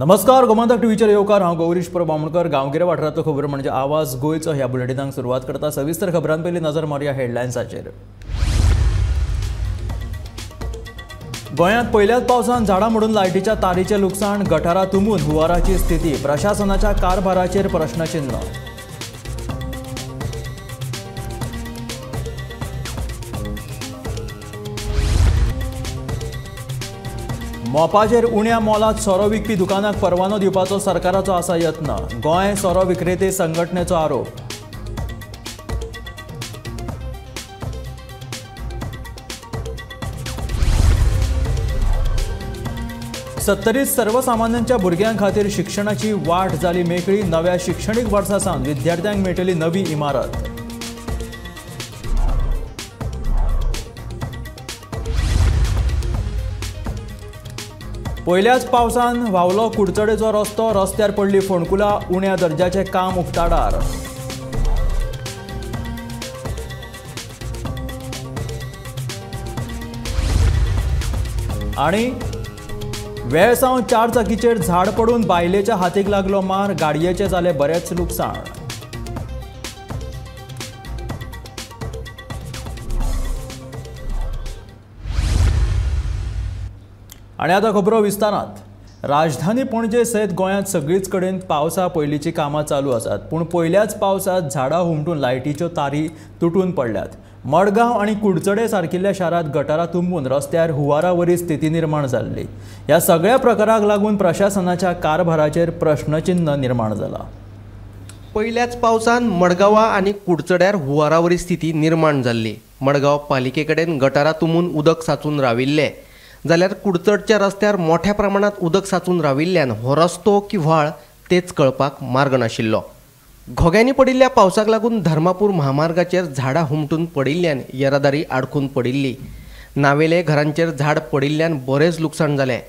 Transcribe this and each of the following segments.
नमस्कार, गोमंतक टीव्हीचेर येवकार। हांव गौरीश बामणकर। गांवगिऱ्या वाठारांतल्यो खबर म्हणजे आवाज गोंयचो ह्या बुलेटिनाक सुरवात करता। सविस्तर खबरां पयलीं नजर मारया हेडलायन्साचेर। गोंयांत पहिल्याच पावसान झाडां मोडून लायटीच्या तारीचें लुकसाण, गटारां तुंबून हुंवाराची स्थिती, प्रशासनाच्या कारभाराचेर प्रश्नचिन्ह। मोपाचेर उण्या मोलात सोरो विकपी दुकानाक परवानो दिवपाचो सरकाराचो आसा यत्न, गोंय सोरो विक्रेते संघटनेचो आरोप। सत्तरीत सर्वसामान्यांच्या भुरग्यां खातीर शिक्षणाची वाट जाली मेकळी। नव्या शिक्षणीक वर्सा सावन विद्यार्थ्यांक मेळटली नवी इमारत। पहिल्याच पावसान व्हांवलो कुडचडेचो रस्तो, रस्त्यार पडली फोंडकुलां, उण्या दर्जाचें काम उक्ताडार। आनी वेळसावन चारचाकीचेर झाड पडून बायलेच्या हातीक लागलो मार, गाडयेचें जालें बरेंच लुकसाण। आनी आतां खबरो विस्तारांत। राजधानी पणजे सयत गोंयांत सगळीच कडेन पावसा पयलींची कामां चालू आसात, पूण पहिल्याच पावसांत झाडां हुमटून लायटीच्यो तारी तुटून पडल्यात। मडगांव आनी कुडचडे सारकिल्ल्या शारांत गटारां तुंबून रस्त्यार हुंवारावरी स्थिती निर्माण जाल्ली। ह्या सगळ्या प्रकाराक लागून प्रशासनाच्या कारभाराचेर प्रश्नचिन्ह निर्माण जाला। पहिल्याच पावसान मडगांवां आनी कुडचड्यार हुंवारावरी स्थिती निर्माण जाल्ली। मडगांव पालिके कडेन गटारां तुंबून उदक साचून राविल्ले, जाल्यार कुडचडच्या रस्त्यार मोठ्या प्रमाणात उदक साचून राविल्ल्यान हो रस्तो की व्हाळ तेच कळपाक मार्ग नाशिल्लो। घोग्यांनी पडिल्ल्या पावसाक लागून धर्मापूर महामार्गाचेर झाडां हुमटून पडिल्ल्यान येरादारी आडकून पडिल्ली। नावेले घरांचेर झाड पडिल्ल्यान बरेच लुकसाण जालें।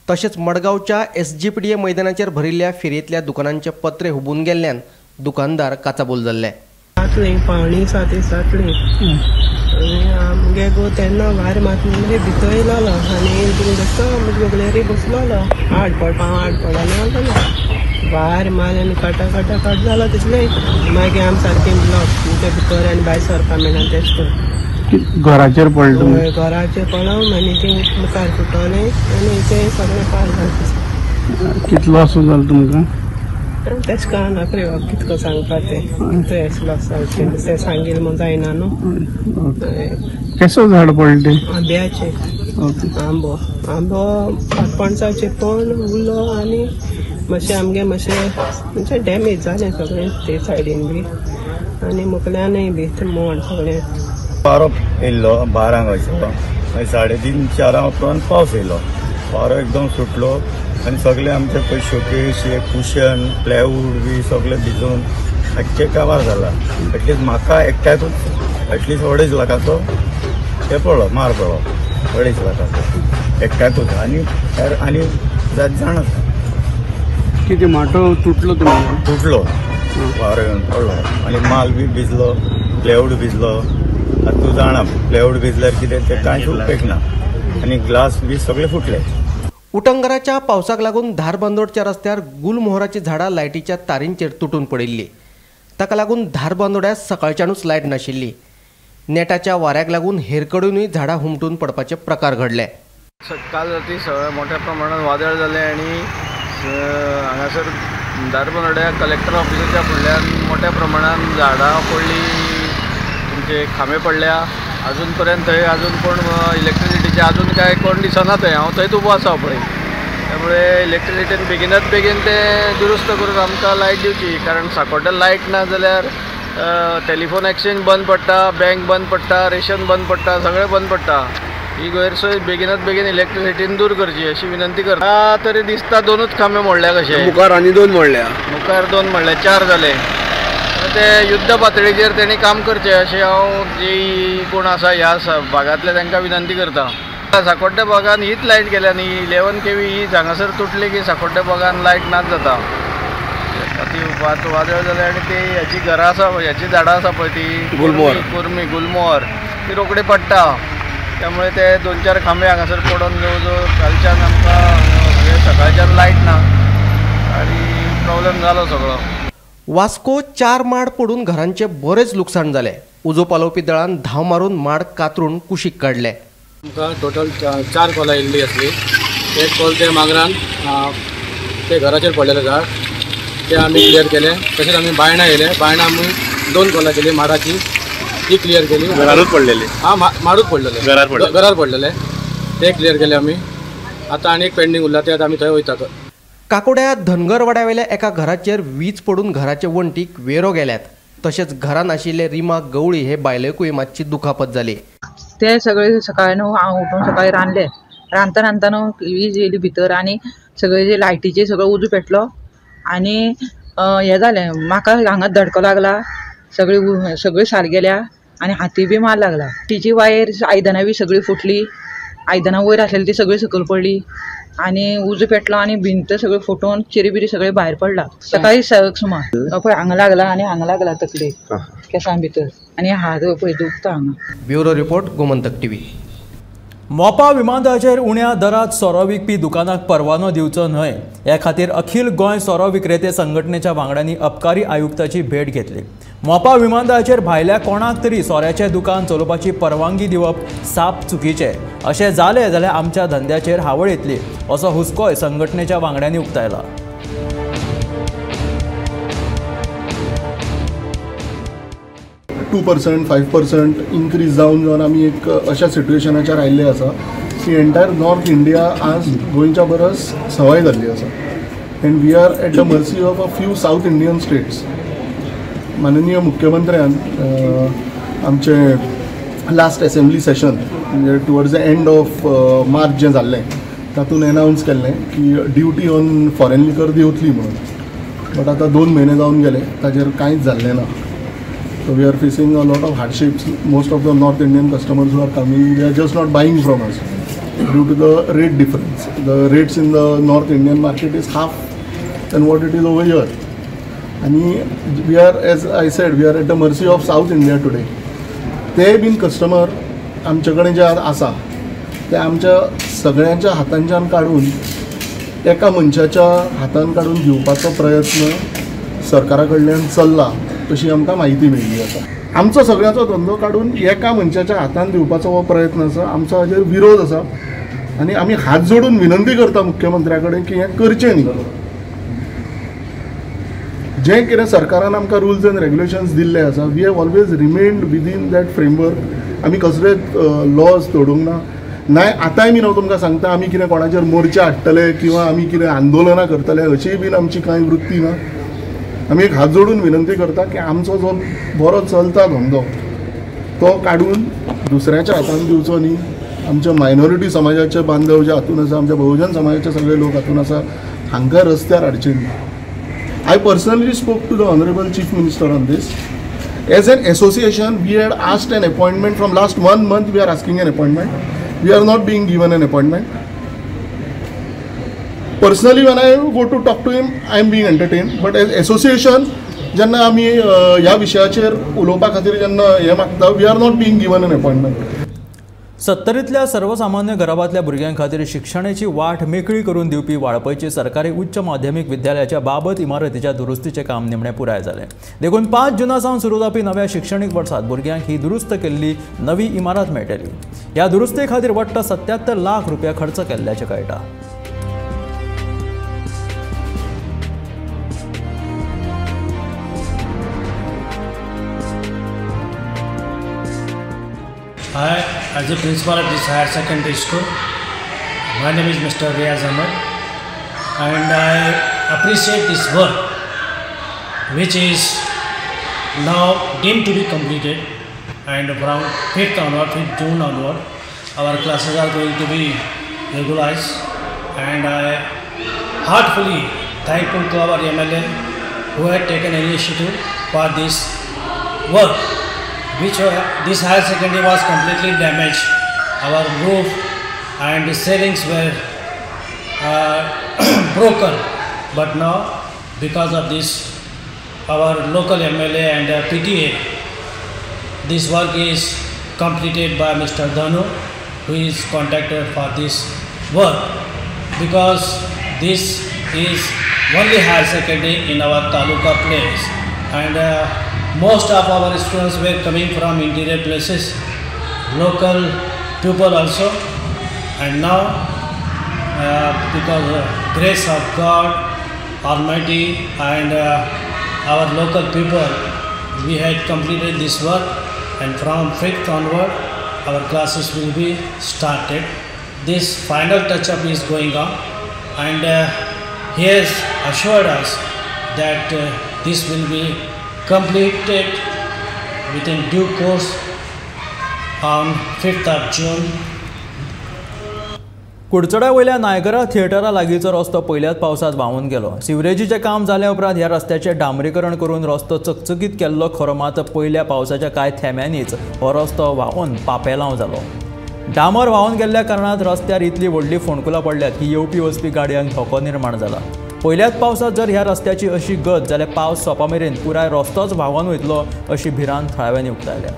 तशेंच मडगांवच्या SGPDA मैदानाचेर भरिल्ल्या फेरयेंतल्या दुकानांचे पत्रे हुबून गेल्ल्यान दुकानदार काचाबोल जाल्ले। पावणी सातली आमगे गो तेन्ना भायर मातये भितर येयलो आनी गोगलेरी बसलो आड पडना भायर मार आनी कट जालो तितले मागीर आमी सारकें ब्लॉक ते भितर आनी भायर सरपा मेळना तेच घराचेर पडलो घराचेर पडलो आनी ती मुखार फुटोले आनी ते सगळें पाड जालें। कितलो असो जालो तुमकां? तेच कळना रे कितको सांगपा ते ते सांगील म्हूण जायना न्हू। केसो झाड पडले? आंब्याचे, आंबो पणसाचे पण उरलो आनी मातशें आमगे म्हणजे डॅमेज जालें सगळें ते सायडीन बी आनी मुकल्यानय बी ते मोड सगळें। वारो येयल्लो 12 वयसलो, मागीर 3:30 4 उपरांत पावस येयलो। वारो एकदम सुटलो आनी सगळे आमचे पळय शोकेस हे कुशन प्लायवूड बी सगळे भिजून आख्खे काबार जाला। एटलीस्ट म्हाका एकट्याकूच एटलीस्ट 2.5 लाखाचो हे पडलो मार पडलो, 2.5 लाखाचो एकट्याकूच आनी जाण आसा। कितें माटो तुटलो तुमकां? तुटलो, वारो येवन पडलो आनी माल बी भिजलो, प्लायवूड भिजलो। आतां तूं जाणा प्लायवूड भिजल्यार कितें तें कांयच उपेग ना आनी ग्लास बी सगळे फुटले। उटंगराच्या पावसाक लागून धारबांदोडच्या रस्त्यार गुलमोहराची झाडां लायटीच्या तारींचेर तुटून पडिल्ली। ताका लागून धारबांदोड्यात सकाळच्यानूच लायट नाशिल्ली। नेटाच्या वाऱ्याक लागून हेरकडूनय झाडां हुमटून पडपाचे प्रकार घडले। काल राती मोठ्या प्रमाणात वादळ जालें आनी हांगासर धारबांदोड्या कलेक्टर ऑफिसाच्या फुडल्यान मोठ्या प्रमाणात झाडां पडली, तुमचे खांबे पडल्या। अजून पर्यंत थंय अजून कोण इलेक्ट्रिसिटीचे अजून काय कोण दिसना थंय। हांव थंयच उबो आसा पळय, त्यामुळे इलेक्ट्रिसिटीन बेगीनात बेगीन ते दुरुस्त करून आमकां लायट दिवची, कारण सांकोड्या लायट ना जाल्यार टेलिफोन एक्सचेंज बंद पडटा, बँक बंद पडटा, रेशन बंद पडटा, सगळें बंद पडटा। ही गैरसोय बेगीनात बेगीन इलेक्ट्रिसिटीन दूर करची अशी विनंती करता। तरी दिसता 2च खांबे मोडल्या कशे, मुखार आनी 2 मोडल्या, मुखार 2 मोडल्या, 4 जाले। ते युद्ध पातळीचेर तेणी काम करचें अशें हांव जी कोण आसा ह्या भागांतले तांकां विनंती करता। सांकोड्या भागान हीच लायट गेल्या न्ही, 11 kV ही हांगासर तुटली की सांकोड्या भागान लायट नाच जाता। वादळ जालें आनी ती हेची घरां आसा पळय, हेची झाडां आसा पळय ती गुलमोहर ती रोखडी पडटा। त्यामुळे ते 2-4 खांबे हांगासर पडून जवळ जवळ कालच्यान आमकां सकाळच्यान लायट ना। प्रॉब्लेम जालो सगळो. वास्को 4 माड पडून घरांचे बरेच लुकसाण जाले. उजो पालोवपी दळान धांव मारून माड कातरून कुशीक काडले. आमकां टोटल 4 कॉलां येयल्ली आसली. एक कॉल ते मागरान ते घराचेर पडलेले झाड ते आमी क्लियर केले. तशेंच आमी बायणां येयले. बायणां आमी 2 कॉलां केली माडाची, ती क्लियर केली. घरारूच पडलेली. माडूच पडलेले, घरार पडलेले, ते क्लियर केले आमी. आतां आनी एक पेंडींग उरला, ते आमी थंय वयतात. काकोड्या धनगरवाड्यावेल्या एका घराचेर वीज पडून घराचे वण्टीक वेरो गेल्यात. तशेंच घरान आशिल्ले रिमा गवळी हे बायलेकूय मातशी दुखापत जाली. ते सगळे सकाळी न्हू हांव उठून सकाळी रांदले. रांदता न्हू वीज येयली भितर आनी सगळे जे लायटीचे सगळो उजो पेटलो आनी हें जालें. म्हाका हांगा धडको लागला, सगळी साल गेल्या आनी हाती बी मार लागला. तिची वायर आयदनां बी सगळी फुटली. आयदनां वयर आसलेली ती सगळी सकयल पडली आनी उजो पेटलो आनी भिंत सगळी फुटून चिरी बिरी सगळे भायर पडला. सकाळी 6 सुमार पळय हांगा लागला आनी हांगा लागला तकले केंसां भितर आनी हात पळय दुखता हांगा. Bureau report Gomantak TV. मोपा विमानतळाचेर उण्या दरात सोरो विकपी दुकानाक परवानो दिवचो न्हय हे खातीर अखिल गोंय सोरो विक्रेते संघटनेच्या वांगड्यांनी अबकारी आयुक्ताची भेट घेतली. मोपा विमानतळाचेर भायल्या कोणाक तरी सोऱ्याचें दुकान चलोवपाची परवानगी दिवप साप चुकीचें. अशें जालें जाल्यार आमच्या धंद्याचेर हावळ येतली असो हुस्कोय संघटनेच्या वांगड्यांनी उक्तायला. 2%, 5% इन्क्रीज जावन आमी एक अशा सिट्युएशनाचेर आयिल्ले आसा की एंटायर नॉर्थ इंडिया आज गोंयच्या परस सवाय जाल्ली आसा. And we are at the mercy of a few south Indian states. माननीय मुख्यमंत्र्यान आमचे लास्ट असेंब्ली सेशन म्हणजे towards the end of March जें जाल्लें तातूंत अनाउन्स केल्लें की ड्युटी ऑन फॉरेन लिकर देंवतली म्हणून. बट आतां 2 म्हयने जावन गेले, ताजेर कांयच जाल्लें ना. So we are facing a lot of hardships. Most of the North Indian customers who are coming, they are just not buying from us due to the rate difference. The rates in the North Indian market is half than what it is over here. And we are, as I said, we are at the mercy of South India today. ते bin customer आमचे कडेन जे आसा ते आमच्या सगळ्यांच्या हातांच्यान काडून एका मनशाच्या हातान काडून दिवपाचो प्रयत्न सरकारा कडल्यान चल्ला अशी आमकां म्हायती मेळिल्ली आसा. आमचो सगळ्यांचो धंदो काडून एका मनशाच्या हातान दिवपाचो हो प्रयत्न आसा. आमचो हाजेर विरोध आसा आनी आमी हात जोडून विनंती करता मुख्यमंत्र्या कडेन की हें करचें न्ही. जें कितें सरकारान आमकां रुल्स एंड रेग्युलेशन्स दिल्ले आसा, we have always remained within that framework. आमी कसलेच लॉज तोडूंक ना. नाय आतांय बीन हांव तुमकां सांगता आमी कितें कोणाचेर मोर्चे हाडटले किंवा आमी कितें आंदोलनां करतले अशीय बीन आमची कांय वृत्ती ना. आमी एक हात जोडून विनंती करता की आमचो जो बरो चलता धंदो तो काडून दुसऱ्याच्या हातान दिवचो न्ही. आमच्या मायनॉरिटी समाजाचे बांधव जे हातून आसा, आमच्या बहुजन समाजाचे सगळे लोक हातून आसा, हांकां रस्त्यार हाडचे न्ही. I personally spoke to the honourable chief minister on this. As an association we had asked an appointment from last 1 month. We are asking an appointment. We are not being given an appointment. Personally, when I go to talk to him, I am being entertained. But as association, जेन्ना आमी ह्या विशयाचेर उलोवपा खातीर जेन्ना हें मागता, we are not being given an appointment. 70तल्या सर्वसामान्य घराबांतल्या भुरग्यां खातीर शिक्षणाची वाट मेकळी करून दिवपी वाळपयची सरकारी उच्च माध्यमीक विद्यालयाच्या बाबत इमारतीच्या दुरुस्तीचें काम निमणें पुराय जालें. देखून 5 जुना सावन सुरू जावपी नव्या शिक्षणीक वर्सांत भुरग्यांक ही दुरुस्त केल्ली नवी इमारत मेळटली. ह्या दुरुस्ते खातीर वट्ट 77 लाख रुपया खर्च केल्ल्याचें कळटा. Hi, as the principal of this higher secondary school, my name is Mr. Riaz Ahmed, and I appreciate this work which is now deemed to be completed, and from 5th June onward, our classes are going to be regularized, and I heartfully thankful to our MLA who had taken initiative for this work. This higher secondary was completely damaged. Our roof and the ceilings were broken. But now, because of this, our local MLA and PTA, this work is completed by Mr. Dhanu, who is contacted for this work. Because this is only higher secondary in our taluka place, and most of our students were coming from interior places, local people also, and now because of grace of God Almighty and our local people, we had completed this work, and from 5th onward our classes will be started. This final touch-up is going on, and he has assured us that this will be completed within due course on 5th of June. कुडचड्या वयल्या Niagara थिएटरा लागींचो रस्तो पयल्याच पावसात व्हांवून गेलो. सिवरेजीचें काम जाले उपरांत ह्या रस्त्याचें डांबरीकरण करून रस्तो चकचकीत केल्लो खरो, मात पयल्या पावसाच्या कांय थेंब्यांनीच हो रस्तो व्हांवून पापेलांव जालो. डांबर व्हांवून गेल्ल्या कारणान रस्त्यार इतली व्हडली फोंडकुलां पडल्यात की येवपी वचपी गाडयांक धोको निर्माण जाला. पयल्याच पावसात जर ह्या रस्त्याची अशी गत जाल्यार पावस सोंपा मेरेन पुराय रस्तोच व्हांवून वयतलो अशी भिरांत थळाव्यांनी उक्तायल्या.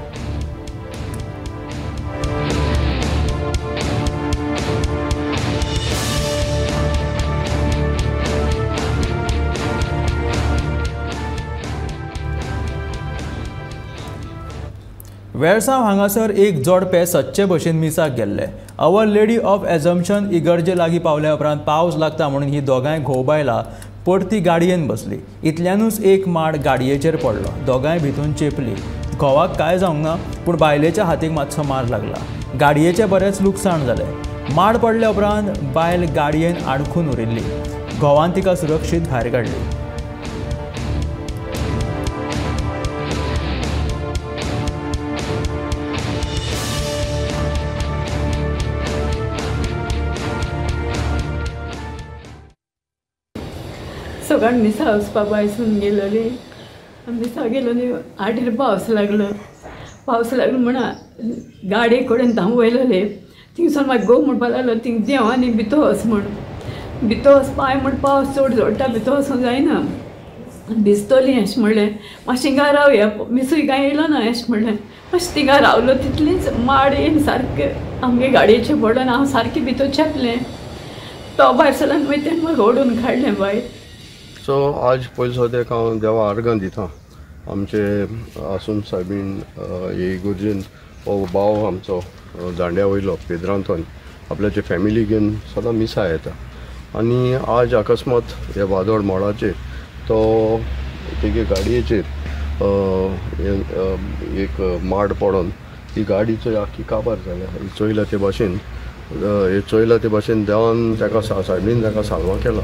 वेळसांव हांगासर एक जोडपे सच्चे भशेन मिसाक गेल्ले. अवर लेडी ऑफ एझम्पशन इगर्जे लागीं पावल्या उपरांत पावस लागता म्हणून ही दोगांय घोव बायलां परती गाडयेन बसली. इतल्यानूच एक माड गाडयेचेर पडलो. दोगांय भितून चेपली. घोवाक कांय जावंक ना, पूण बायलेच्या हातीक मातसो मार लागला. गाडयेचें बरेंच लुकसाण जालें. माड पडल्या उपरांत बायल गाडयेन आडखून उरिल्ली. घोवान तिका सुरक्षीत भायर काडली. सकाळ मिसा वचपाक बायसून गेलोली. मिसा गेलो न्ही, आटेर पावस लागलो म्हणा गाडये कडेन हांव वयलोले. थिंगसून म्हाका घोव म्हणपाक लागलो थिंग देंव आनी भितर वच म्हण. भितर वचपा हांवें म्हण पावस चड जोडटा, भितर वचूंक जायना, भिजतली अशें म्हणलें. मातशें हिंगा रावया, मिसूय कांय येयलो ना अशें म्हणलें. मातशें थिंगा रावलो. तितलीच माड येवन सारकें आमगे गाडयेचें पडोन हांव सारकें भितर चेपलें. तो भायर सरल्यान मागीर तेणें म्हाका ओडून काडलें भायर. सो आज पयलीं सद्याक हांव देवा अर्गां दितां. आमचे आसून सायबीण हे इगोर्जेन हो भाव आमचो दांड्या वयलो पेद्रांतोन आपल्याचे फॅमिली घेवन सदां मिसा येता. आनी आज अकस्मात हे वादळ मोडाचेर तो तेगे गाडयेचेर एक माड पडोन ती गाडी आख्खी काबार जाल्या. चोयला ते भाशेन देवान ताका सायबीन ताका साल्वा केला.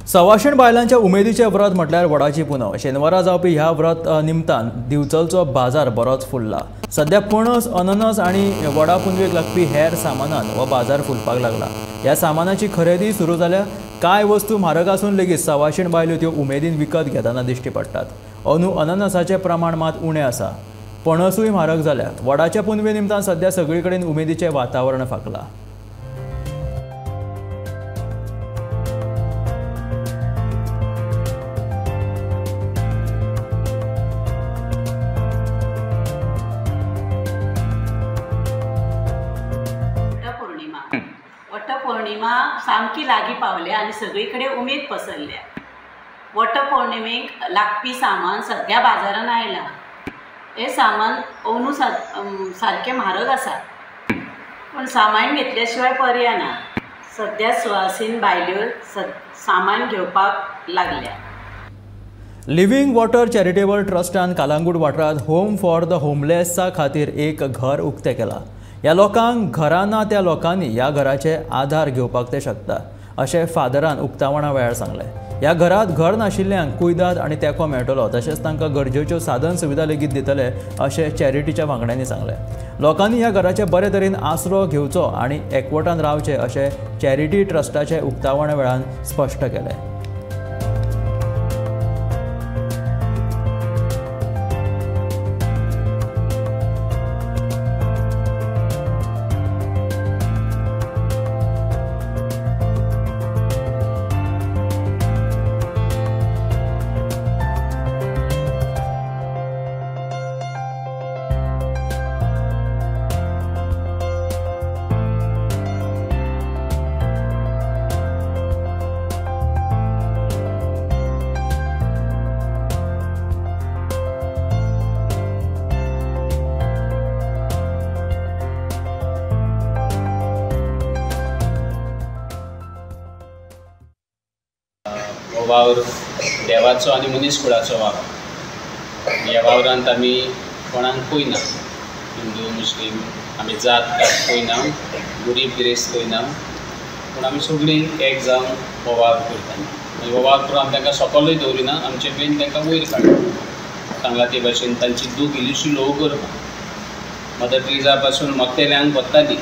सवाशीण बायलांच्या उमेदीचें व्रत म्हटल्यार वडाची पुनव. शेनवारा जावपी ह्या व्रत निमतान दिवचलचो बाजार बरोच फुलला. सध्या पणस, अननस आनी वडा पुनवेक लागपी हेर सामानान हो बाजार फुलपाक लागला. ह्या सामानाची खरेदी सुरू जाल्या. कांय वस्तू म्हारग आसून लेगीत सवाशीण बायल्यो त्यो उमेदीन विकत घेतना दिश्टी पडटात. अननसाचें प्रमाण मात उणें आसा. पणसूय म्हारग जाल्यात. वडाच्या पुनवे निमतान सध्या सगळे कडेन उमेदीचें वातावरण फाकलां. वटपौर्णिमा सामकी लागीं पावल्या आनी सगळी कडेन उमेद पसरल्या. वटपौर्णिमेक लागपी सामान सद्या बाजारान आयलां. हे सामान अंदू सारकें म्हारग आसा, पूण सामान घेतल्या शिवाय पर्याय ना. सद्या सुवासीन बायल्यो सामान घेवपाक लागल्या. लिव्हिंग वॉटर चॅरिटेबल ट्रस्टान कालांगूट वाठारांत होम फॉर द होमलेसा खातीर एक घर उक्तें केलां. ह्या लोकांक घरां ना त्या लोकांनी ह्या घराचे आधार घेवपाक ते शकता अशें फादरान उक्तावणा वेळार सांगलें. ह्या घरांत घर नाशिल्ल्यांक कुयदाद आनी तेंको मेळटलो, तशेंच तांकां गरजेच्यो साधन सुविधा लेगीत दितले अशें चॅरिटीच्या वांगड्यांनी सांगलें. लोकांनी ह्या घराचे बरे तरेन आसरो घेवचो आनी एकवटान रावचे अशें चॅरिटी ट्रस्टाचे उक्तावणा वेळान स्पश्ट केलें. वावर देवाचो आनी मनीसकुळाचो वावर. ह्या वावरांत आमी कोणाक पळयना, हिंदू मुस्लीम आमी जात कात पळयना, गरीब गिरेस्त पळयना, पूण आमी सगळीं एक जावन हो वावर करता. हो वावर करून आमी तांकां सकलूय दवरिना, आमचे बेन तांकां वयर काडटा. सांगला ते भाशेन तांची दूख इल्लीशी लो करता. मदर टेरेसा पासून मोगतेल्यांक बसताली,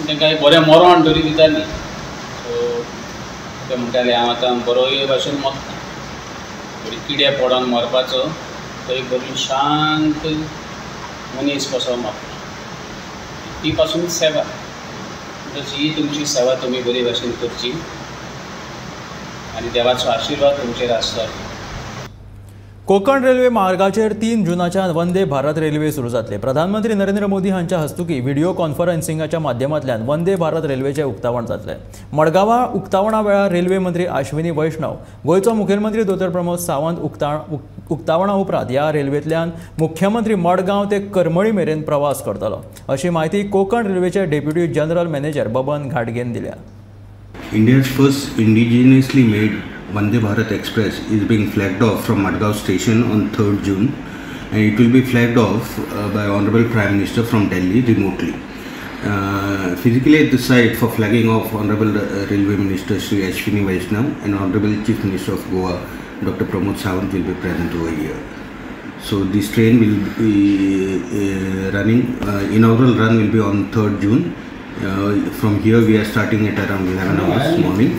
तांकां एक बरें मरण तरी दिताली. सो ते म्हणटाले हांव आतां बरोय भाशेन मोगता, थोडी किडे पडोन मरपाचो तो एक बरी शांत मनीस कसो मागता. ती पासून सेवा, ही तुमची सेवा तुमी बरी भाशेन करची आनी देवाचो आशिर्वाद तुमचेर आसचो. कोकण रेल्वे मार्गाचेर 3 जुनाच्यान वंदे भारत रेल्वे सुरू जातले. प्रधानमंत्री नरेंद्र मोदी हांच्या हस्तुकी व्हिडिओ कॉन्फरन्सिंगाच्या माध्यमांतल्यान वंदे भारत रेल्वेचें उक्तावण जातलें. मडगांवां उक्तावणा वेळार रेल्वे मंत्री अश्विनी वैष्णव, गोंयचो मुखेलमंत्री दोतोर प्रमोद सावंत उक्तावणा उपरांत ह्या रेल्वेंतल्यान मुख्यमंत्री मडगांव ते करमळी मेरेन प्रवास करतलो, अशी माहिती कोकण रेल्वेचे डेप्युटी जनरल मॅनेजर बबन घाटगेन दिल्या. India's first indigenously made Vande Bharat Express is being flagged off from Madgaon station on 3rd June, and it will be flagged off by Honorable Prime Minister from Delhi remotely. Physically at the site for flagging off, Honorable Railway Minister Sri Ashwini Vaishnav and Honorable Chief Minister of Goa Dr. Pramod Sawant will be present over here. So this train will be running, inaugural run will be on 3rd June. From here we are starting at around 11 hours morning.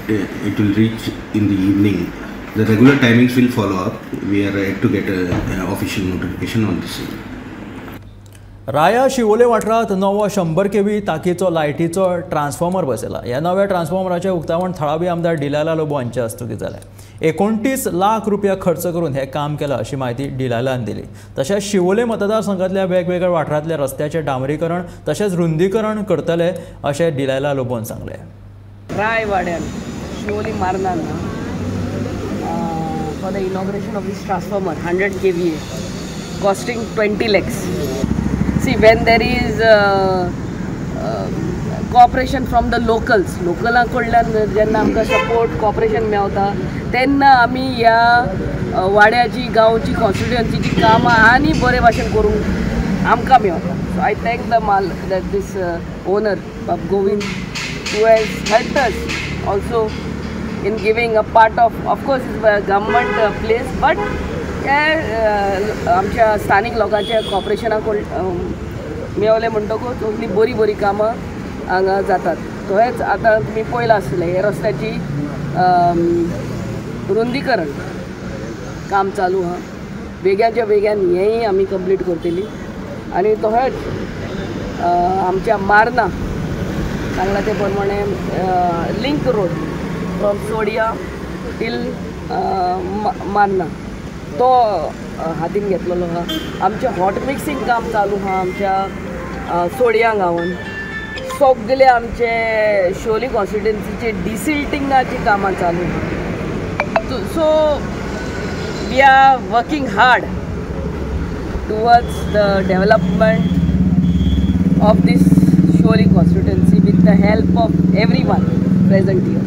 It will reach in the evening. The regular timings will follow up. We are yet to get an official notification on this. राया शिवोले वाठारांत नवो 100 kV तांकीचो लायटीचो transformer बसयला. ह्या नव्या ट्रान्सफॉर्मराचें उक्तावण थळावी आमदार डिलाला लोबो हांच्या हस्तुकी जालें. 29 लाख रुपया खर्च करून हें काम केलां अशी माहिती डिलालान दिली. तशेंच शिवोले मतदारसंघातल्या वेगवेगळ्या वाठारांतल्या रस्त्याचें डांबरीकरण तशेंच रुंदीकरण करतले अशें डिलाला लोबोन सांगलें. राय वाड्यान शिवोली मारनान for the inauguration of this transformer 100 kVA costing 20 lakhs. See, when there is cooperation from the locals, लोकलां कडल्यान जेन्ना आमकां सपोर्ट कॉपरेशन मेळटा तेन्ना आमी ह्या वाड्याची गांवची कॉन्स्टिट्युएन्सीची कामां आनी बरे भाशेन करूंक आमकां मेळटा. सो आय थँक द माल दॅट दीस ओनर बाब Govind who has helped us also in giving a part of course it's a government place, but आमच्या स्थानिक लोकांच्या कॉपरेशनाक मेळले म्हणटकूच असली बरी बरी कामां हांगा जातात. तशेंच आतां तुमी पळयलां आसतलें हे रस्त्याची रुंदीकरण काम चालू आहा. बेग्याच्या बेग्यान हेंय आमी कंप्लीट करतली. आनी तशेंच आमच्या मारना सांगला ते प्रमाणे लिंक रोड फ्रॉम सोडिया टील मारना तो हातीन घेतलेलो आहा. आमचें हॉट मिक्सिंग काम चालू आहा आमच्या सोडिया गांवान. सगळे आमचे शिवोली कॉन्स्टिट्युएन्सीचे डिसिल्टिंगाची कामां चालू आहा. So we are working hard towards the development of this Siolim constituency with the help of everyone present here.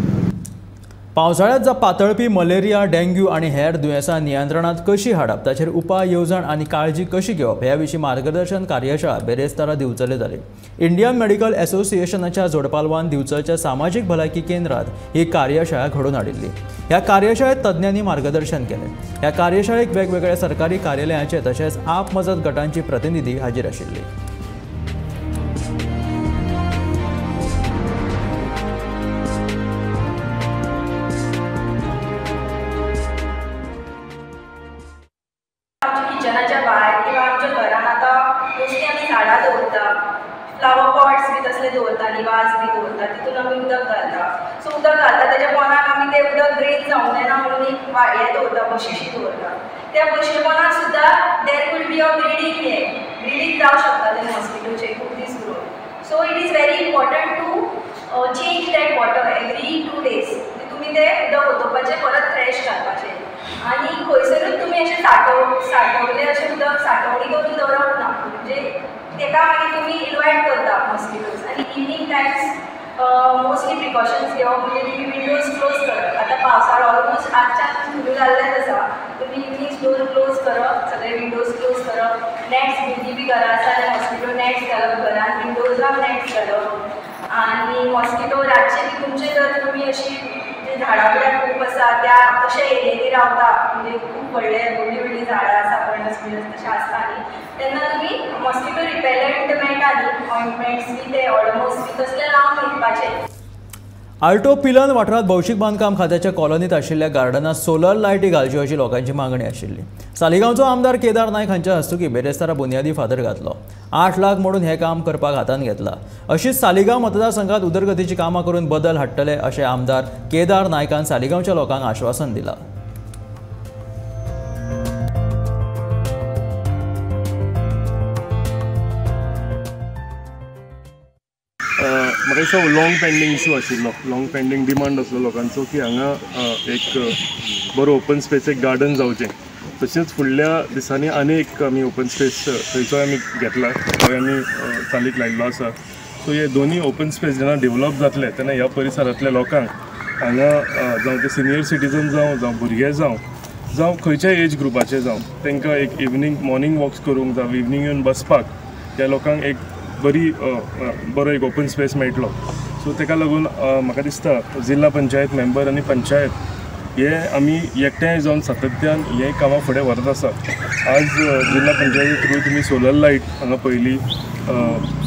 पावसाळ्यांत पातळपी मलेरिया, डेंग्यू आनी हेर दुयेंसां नियंत्रणांत कशी हाडप, ताचेर उपाय येवजण आनी काळजी कशी घेवप ह्या विशीं मार्गदर्शन कार्यशाळा बेरेस्तारा दिवचले जाली. इंडियन मेडिकल असोसिएशनाच्या जोडपालवान दिवचलच्या सामाजीक भलायकी केंद्रांत ही कार्यशाळा घडोवन हाडिल्ली. ह्या कार्यशाळेंत तज्ञांनी मार्गदर्शन केलें. ह्या कार्यशाळेक वेगवेगळ्या सरकारी कार्यालयांचे तशेंच आप मजत गटांची प्रतिनिधी हाजीर आशिल्ली. किचनाच्या भायर किंवा आमच्या घरान आतां मोस्टली आमी झाडां दवरता, फ्लावर पॉट्स बी तसले दवरताली, वाज बी दवरता, तितून आमी उदक घालता. सो उदक घालता तेच्या पोंदाक आमी तें उदक ड्रेन जावंक जायना म्हणून एक हें दवरता, बशिशी दवरता. त्या बशे पोंदाक सुद्दां देर वील बी अ ब्रिडींग जावंक शकता ते मॉस्किटोचे खूब दीस करून. So it is very important to change that water every 2 days. तुमी तें उदक ओतोवपाचें, परत फ्रेश घालपाचें. आनी खंयसरूच तुमी अशें साठवलें अशें उदक साठवणी करून दवरप ना. म्हणजे ताका मागीर तुमी इनवायट करता मॉस्किटोज. आनी इवनिंग टायम्स मोस्टली प्रिकॉशन्स घेवप म्हणजे तुमी विंडोज क्लोज करप. आतां पावसाळ ऑलमोस्ट आजच्या सुरू जाल्लेच आसा. तुमी प्लीज डोर क्लोज करप, सगळे विंडोज क्लोज करप. नेट्स भुरगीं बी घरा आसा जाल्यार मॉस्किटो नेट्स घालप घरान, विंडोजाक नेट्स घालप. आनी मॉस्किटो रातचे बी तुमचे जर तुमी अशी झाडां बिडां खूब आसा त्या तशे एरियेनी रावता, म्हणजे खूब व्हडले व्हडलीं झाडां आसा पणस बिणस तशें आसता न्ही, तेन्ना तुमी मॉस्किटो रिपेलंट मेळटा न्ही, ऑइंटमेंट्स बी ते ऑडोमॉस बी तसले लावन न्हिदपाचें. आल्टो पिलन वाठारांत भौशीक बांदकाम खात्याच्या कॉलनीत आशिल्ल्या गार्डनात सोलर लायटी घालच्यो अशी लोकांची मागणी आशिल्ली. सालिगांवचो आमदार केदार नायक हांच्या हस्तुकी बेरेस्तारा बुन्यादी फातर घातलो. 8 लाख मोडून हे काम करपाक हातांत घेतला. अशीच सालिगांव मतदारसंघात उदरगतीची कामां करून बदल हाडटले अशें आमदार केदार नायकान सालिगांवच्या लोकांक आश्वासन दिलां. म्हाका दिसता लॉंग पेंडींग इशू आशिल्लो, लॉंग पेंडींग डिमांड आसलो लोकांचो की हांगा एक बरो ओपन स्पेस एक गार्डन जावचें. तशेंच फुडल्या दिसांनी आनी एक आमी ओपन स्पेस थंयचो आमी घेतला, गोंयांनी चालीक लायिल्लो आसा. सो हे दोनी ओपन स्पेस जेन्ना डेवलप जातले तेन्ना ह्या परिसरांतल्या लोकांक हांगा जावं ते सिनियर सिटीजन जावं भुरगे जावं खंयच्याय एज ग्रुपाचे जावं तांकां एक इवनिंग मॉर्निंग वॉक्स करूंक जावं इवनिंग येवन बसपाक त्या लोकांक एक बरो एक ओपन स्पेस मेळटलो. सो ताका लागून म्हाका दिसता जिल्हा पंचायत मेंबर आनी पंचायत हे आमी एकठांय जावन सातत्यान हे कामां फुडें व्हरत आसा. आज जिल्हा पंचायती थ्रू तुमी सोलर लायट हांगा पयली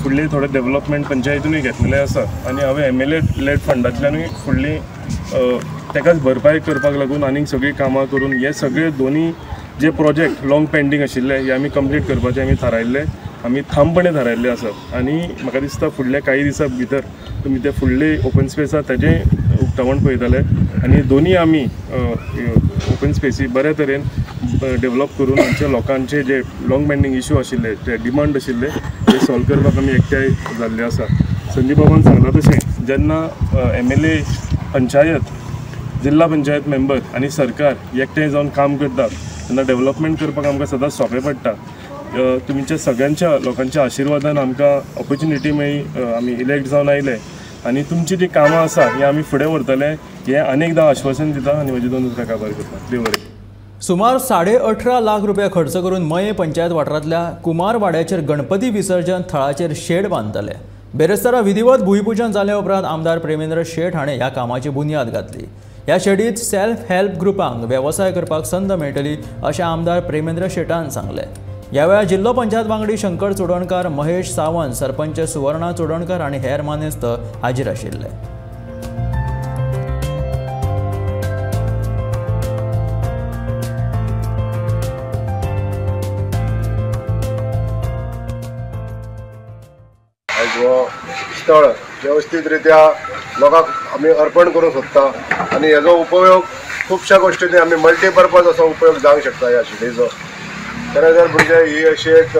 फुडले थोडे डेवलपमेंट पंचायतीनूय घेतलेले आसा आनी हांवें MLA लेड फंडांतल्यानूय फुडली ताकाच भरपाय करपाक लागून आनीक सगळीं कामां करून हे सगळे दोनी जे प्रोजेक्ट लॉंग पेंडींग आशिल्ले हे आमी कंप्लीट करपाचे आमी थारायल्ले, आमी ठामपणे थारायल्ले आसात. आनी म्हाका दिसता फुडल्या काही दिसां भितर तुमी ते फुडले ओपन स्पेस आसा तेजें उक्तावण पळयतले आनी दोनी आमी ओपन स्पेसी बऱ्या तरेन डेवलप करून आमच्या लोकांचे जे लॉंग पेंडींग इशू आशिल्ले ते डिमांड आशिल्ले ते सॉल्व करपाक आमी एकठांय जाल्ले आसा. संदीप बाबान सांगला तशें जेन्ना MLA पंचायत जिल्हा पंचायत मेंबर आनी सरकार एकठांय जावन काम करतात तेन्ना डेवलपमेंट करपाक आमकां सदांच सोंपें पडटा. तुमच्या सगळ्यांच्या लोकांच्या आशिर्वादान आमकां ऑपॉर्च्युनिटी मेळ्ळी, आमी इलेक्ट जावन आयले आनी तुमची जी कामां आसा ही आमी फुडें व्हरतले हें अनेकदां आश्वासन दिता आनी म्हजी 2 उतरां काबार करता. देव बरें. सुमार 18.5 लाख रुपया खर्च करून मये पंचायत वाठारांतल्या कुमार वाड्याचेर गणपती विसर्जन थळाचेर शेड बांदतले. बेरेस्तारा विधिवत भुंयपुजन जाले उपरांत आमदार प्रेमेंद्र शेट हाणें ह्या कामाची बुन्याद घातली. ह्या शेडीत सेल्फ हेल्प ग्रुपांक वेवसाय करपाक संद मेळटली अशें आमदार प्रेमेंद्र शेटान सांगलें. ह्या वेळार जिल्लो पंचायत वांगडी शंकर चोडणकार, महेश सावंत, सरपंच सुवर्णा चोडणकार आनी हेर मानेस्त हाजीर आशिल्ले. हो स्थळ व्यवस्थित रित्या लोकांक आमी अर्पण करूंक सोदता आनी हेजो उपयोग खुबश्या गोश्टींनी आमी मल्टीपर्पज असो उपयोग जावंक शकता ह्या शिडीचो. खरें म्हणजे ही अशी एक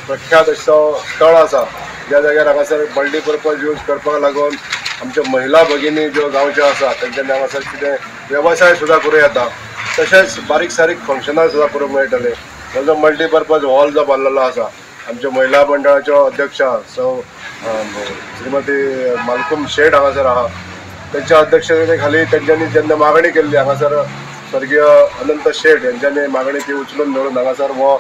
प्रख्यात असो स्थळ आसा ज्या जाग्यार हांगासर मल्टीपर्पज यूज करपाक लागून आमच्यो महिला भगिनी ज्यो गांवच्यो आसा तेंच्यांनी हांगासर कितें वेवसाय सुद्दां करूं येता. तशेंच बारीक सारीक फंक्शनां सुद्दां करूंक मेळटले. हो जो मल्टीपर्पज हॉल जो बांदलेलो आसा आमच्या महिला मंडळाच्यो अध्यक्षा श्रीमती मालकुम शेठ हांगासर आहा, त्यांच्या अध्यक्षते खाली त्यांच्यानी जेन्ना मागणी केल्ली हांगासर स्वर्गीय अनंत शेठ यांच्यानी मागणी ती उचलून धरून हांगासर हो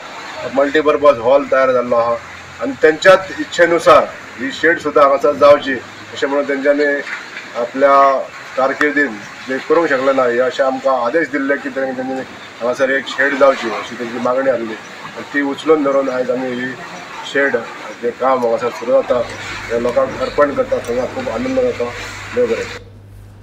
मल्टीपर्पज हॉल तयार जाल्लो आहा आनी त्यांच्याच इच्छेनुसार ही शेड सुद्दां हांगासर जावची अशें म्हणून तेंच्यांनी आपल्या कारकिर्दीन जे करूंक शकले ना हे अशें आमकां आदेश दिल्ले की तेंच्यांनी हांगासर एक शेड जावची अशी तेंची मागणी आसली. ती उचलून धरून आयज आमी ही शेड जे काम हांगासर सुरू जाता ते लोकांक अर्पण करता थंय खूब आनंद जाता. देव बरें.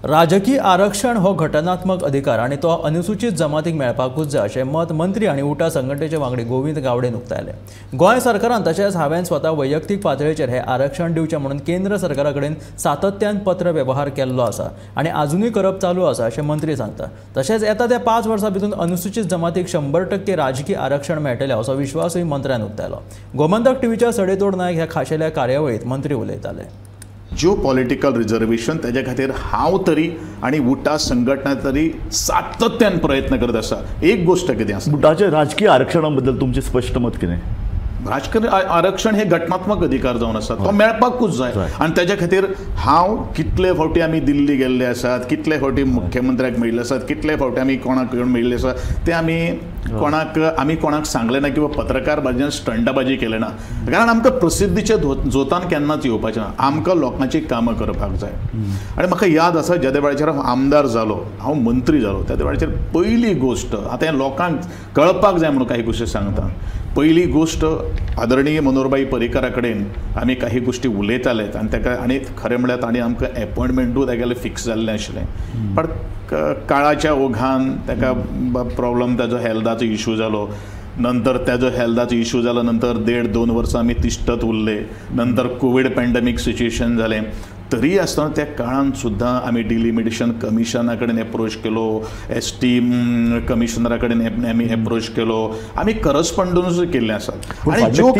राजकीय आरक्षण हो घटनात्मक अधिकार आणि तो अनुसूचित जमातीक मेळपाकूच जाय अशें मत मंत्री आनी उटा संघटनेचे वांगडी गोविंद गावडेन उक्तायले. गोंय सरकारान तशेंच हांवें स्वता वैयक्तीक पातळीचेर हे आरक्षण दिवचें म्हणून केंद्र सरकारा कडेन सातत्यान पत्र व्यवहार केल्लो आसा आनी आजुनूय करप चालू आसा अशें मंत्री सांगता. तशेंच येता त्या 5 वर्सां भितर अनुसूचित जमातीक 100% राजकीय आरक्षण मेळटलें असो विश्वासूय मंत्र्यान उक्तायलो. गोमंतक टीव्हीच्या सडेतोड नायक ह्या खाशेल्या कार्यावळीत मंत्री उलयताले. ज्यो पॉलिटिकल रिजर्वेशन तेजे खातीर हांव तरी आनी उटा संघटना तरी सातत्यान प्रयत्न करत आसा. एक गोष्ट कितें आसा, उटाचे राजकीय आरक्षणा बद्दल तुमचें स्पश्ट मत कितें? राजकारण आरक्षण हे घटनात्मक अधिकार जावन आसा तो मेळपाकूच जाय आनी तेज्या खातीर हांव कितले फावटी आमी दिल्ली गेल्ले आसात, कितले फावटी मुख्यमंत्र्याक मेळिल्ले आसात, कितले फावटी आमी कोणाक येवन मेळिल्ले आसात ते आमी कोणाक सांगले ना किंवा पत्रकार बाजून स्टंटबाजी केले ना, कारण आमकां प्रसिद्धीच्या जोतान केन्नाच येवपाचें ना, आमकां लोकांची कामां करपाक जाय. आनी म्हाका याद आसा ज्या वेळाचेर हांव आमदार जालो, हांव मंत्री जालो, त्या वेळाचेर पयली गोश्ट आतां हें लोकांक कळपाक जाय म्हणून काही गोश्टी सांगता. पहिली गोष्ट आदरणीय मनोहरभाई पर्रीकरा कडेन आमी काही गोष्टी उलयतालेत आनी ताका आनी खरें म्हळ्यार ताणें आमकां एपॉयंटमेंटूय तागेलें फिक्स जाल्लें आशिल्लें, पण काळाच्या ओघान ताका प्रॉब्लम ताजो हेल्थाचो इश्यू जालो, नंतर ताजो हेल्थाचो इश्यू जालो, नंतर 1.5-2 वर्सां आमी तिश्तत उरले, नंतर कोवीड पॅन्डेमीक सिच्युएशन जालें. तरी आसतना त्या काळान सुद्दां आमी डिलिमिटेशन कमिशना कडेन एप्रोच केलो, ST कमिशनरा कडेन आमी एप्रोच केलो, आमी करस्पॉन्डन्सूय केल्ले आसात. आणि जो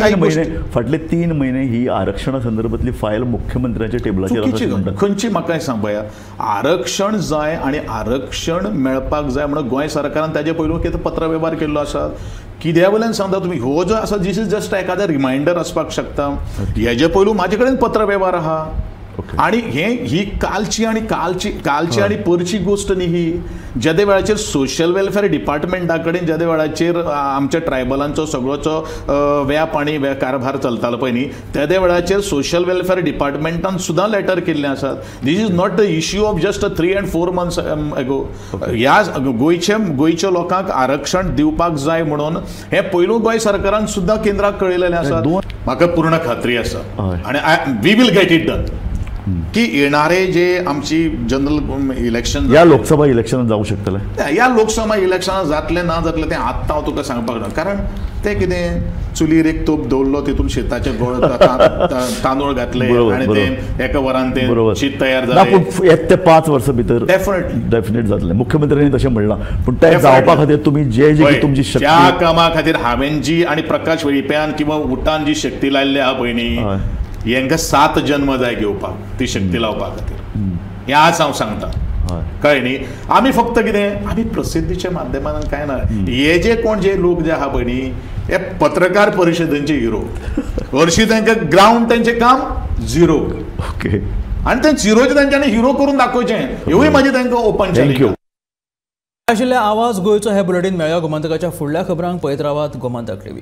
फाटले 3 महिने ही आरक्षणा संदर्भातली फायल मुख्यमंत्र्याच्या टेबलाचेर खंयची म्हाका सांग पळया, आरक्षण जाय आनी आरक्षण मेळपाक जाय म्हणून गोंय सरकारान ताजे पयलू कितें पत्रव्यवहार केल्लो आसा. कित्या वयल्यान सांगता तुमी, हो जो आसा दिस इज जस्ट एखादें रिमायंडर आसपाक शकता. हेजे पयलू म्हाजे कडेन पत्रव्यवहार आहा आणि ही कालची आणि परची गोष्ट न्ही ही. ज्या वेळाचेर सोशल वेलफेअर डिपार्टमेंटा कडेन ज्या वेळाचेर आमच्या ट्रायबलांचो सगळोचो व्याप आणि कारभार चलतालो पळय न्ही, त्या वेळाचेर सोशल वेलफेअर डिपार्टमेंटान सुद्दां लेटर केल्ले आसात. This is not the issue of just 3 and 4 months एगो. ह्या गोंयच्या लोकांक आरक्षण दिवपाक जाय म्हणून हे पयलू गोंय सरकारान सुद्दां केंद्राक कळयलेलें आसा. म्हाका पूर्ण खात्री आसा आनी we will get it done की येणारे जे आमची जनरल इलेक्शन या लोकसभा इलेक्शन जाऊ शकतले, या लोकसभा इलेक्शन जातले ना जातले ते आत्तां हांव तुका सांगपाक ना, कारण ते कितें चुलीर एक तोप दवरलो, तितून शेताचे तांदूळ घातले आनी ते एका वरान ते शीत तयार जालें. 1 ते 5 वर्सां भितर डेफिनेट जातले. मुख्यमंत्र्यांनी तशें म्हणलां, पूण ते जावपा खातीर तुमी जे तुमची शक्ती, त्या कामा खातीर हांवें जी आनी प्रकाश वेळीप्यान किंवा उठान जी शक्ती लायल्ली आहा पळय न्ही, हेंकां 7 जन्म जाय घेवपाक ती शक्ती लावपा खातीर. हें आज हांव सांगता, कळ्ळें न्ही. आमी फक्त कितें, आमी प्रसिद्धीच्या माध्यमांत कांय ना. हे जे कोण जे लोक जे आहा पळय न्ही, हे पत्रकार परिशदेंचे हिरो. हरशीं तांकां ग्रावंड तांचें काम 0. ओके. आनी तें 0 तांच्यांनी हिरो करून दाखोवचें, ह्योय म्हाजी तांकां ओपन चॅलेंज. आशिल्ले आवाज गोंयचो हे बुलेटिन मेळ्ळ्या गोमंतकाच्या फुडल्या खबरांक पळयत रावात गोमंतक TV.